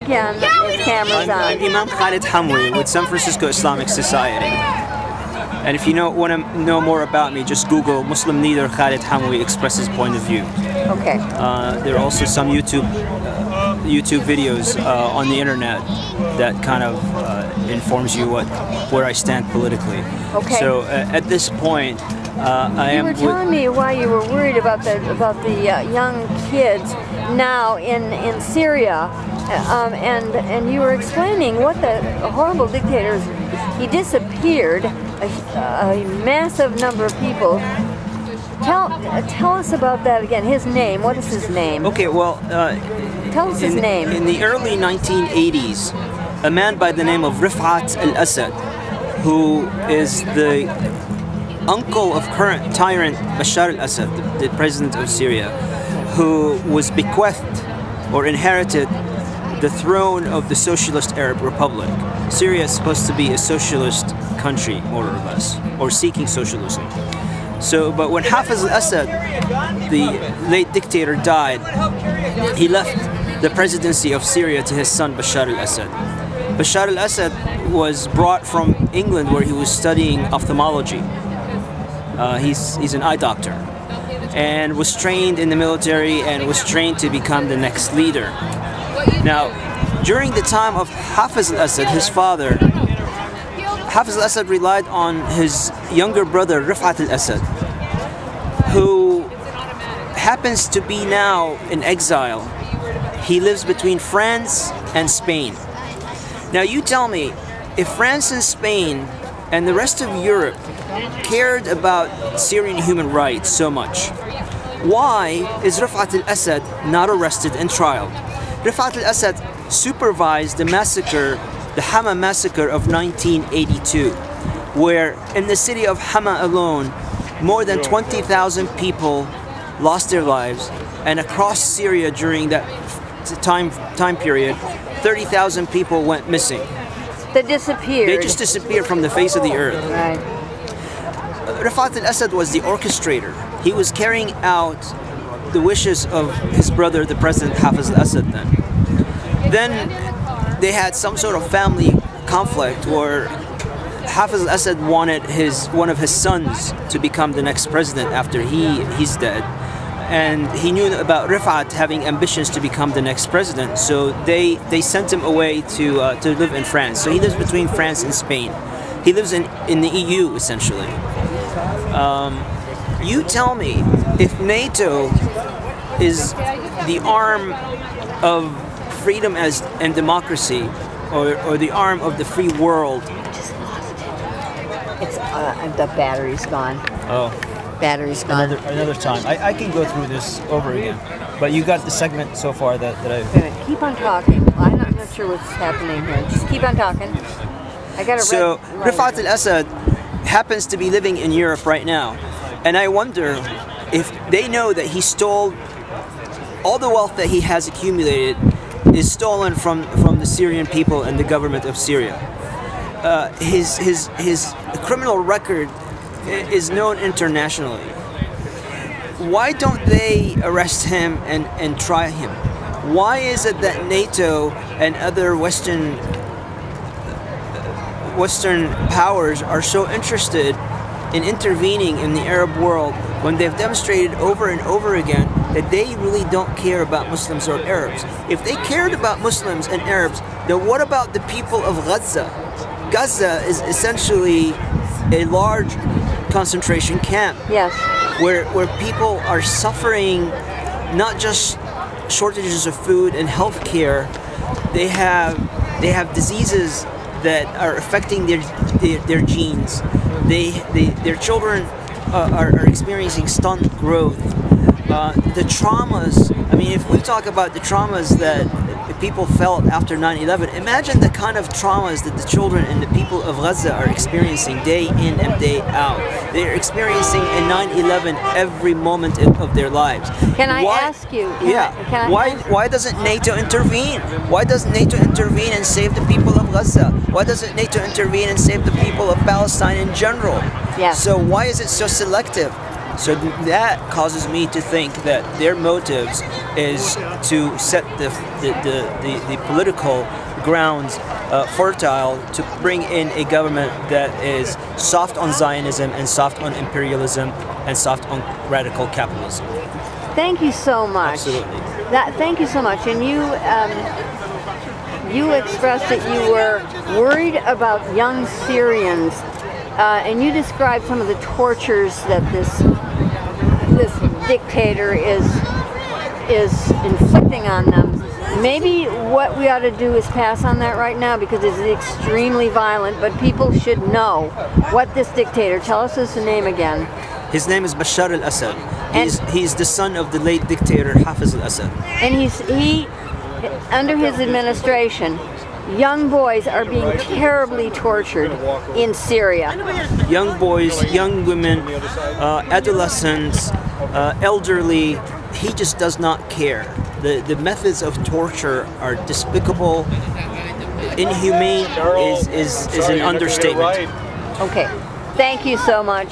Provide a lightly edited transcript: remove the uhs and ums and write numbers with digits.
again. His camera's I'm on. Imam Khalid Hamwi with San Francisco Islamic Society. And if you want to know more about me, just Google Muslim leader Khalid Hamwi expresses point of view. Okay. There are also some YouTube videos on the internet that kind of informs you where I stand politically. Okay. So at this point, I You am. were telling me why you were worried about the young kids now in Syria, and you were explaining what the horrible dictators. He disappeared a massive number of people. Tell us about that again. His name. What is his name? Okay, well, Tell us his name. In the early 1980s, a man by the name of Rifat al-Assad, who is the uncle of current tyrant Bashar al-Assad, the president of Syria, who was bequeathed or inherited the throne of the Socialist Arab Republic. Syria is supposed to be a socialist country, more or less, or seeking socialism. So, but when Hafiz al-Assad, the late dictator, died, he left the presidency of Syria to his son Bashar al-Assad. Bashar al-Assad was brought from England, where he was studying ophthalmology. He's an eye doctor, and was trained in the military and was trained to become the next leader. Now, during the time of Hafiz al-Assad, his father, Hafiz al-Assad relied on his younger brother Rifat al-Assad, who happens to be now in exile. He lives between France and Spain. Now you tell me, if France and Spain and the rest of Europe cared about Syrian human rights so much, why is Rifat al-Assad not arrested and trialed? Rifat al-Assad supervised the massacre, the Hama massacre of 1982, where in the city of Hama alone, more than 20,000 people lost their lives, and across Syria during that time period, 30,000 people went missing. They disappeared. They just disappeared from the face of the earth. Right. Rifat al-Assad was the orchestrator. He was carrying out the wishes of his brother, the president Hafiz al-Assad then. Then they had some sort of family conflict where Hafiz al-Assad wanted one of his sons to become the next president after he's dead. And he knew about Rifat having ambitions to become the next president, so they sent him away to live in France. So he lives between France and Spain. He lives in the EU, essentially. You tell me, if NATO is the arm of freedom and democracy, or the arm of the free world. It's the battery's gone. Oh. Battery's gone. Another time. I can go through this over again. But you got the segment so far that I... Keep on talking. I'm not sure what's happening here. Just keep on talking. I got So, Rifat al-Assad happens to be living in Europe right now. And I wonder if they know that he stole all the wealth that he has accumulated is stolen from the Syrian people and the government of Syria. His criminal record is known internationally. Why don't they arrest him and try him? Why is it that NATO and other Western powers are so interested in intervening in the Arab world when they've demonstrated over and over again that they really don't care about Muslims or Arabs? If they cared about Muslims and Arabs, then what about the people of Gaza? Gaza is essentially a large concentration camp. Yes. Where people are suffering not just shortages of food and health care, they have diseases that are affecting their genes. Their children are experiencing stunted growth. The traumas, I mean, if we talk about the traumas that people felt after 9/11, imagine the kind of traumas that the children and the people of Gaza are experiencing day in and day out. They're experiencing a 9/11 every moment of their lives. Can I ask you? Why doesn't NATO intervene? Why doesn't NATO intervene and save the people of Gaza? Why doesn't NATO intervene and save the people of Palestine in general? Yes. So why is it so selective? So that causes me to think that their motives is to set the political grounds fertile to bring in a government that is soft on Zionism and soft on imperialism and soft on radical capitalism. Thank you so much. Absolutely. Thank you so much. And you expressed that you were worried about young Syrians, and you described some of the tortures that this dictator is inflicting on them. Maybe what we ought to do is pass on that right now because it's extremely violent, but people should know what this dictator, tell us his name again. His name is Bashar al-Assad. He's the son of the late dictator Hafiz al-Assad. And he under his administration, young boys are being terribly tortured in Syria. Young boys, young women, adolescents, elderly, he just does not care. The methods of torture are despicable. Inhumane is an understatement. Okay, thank you so much.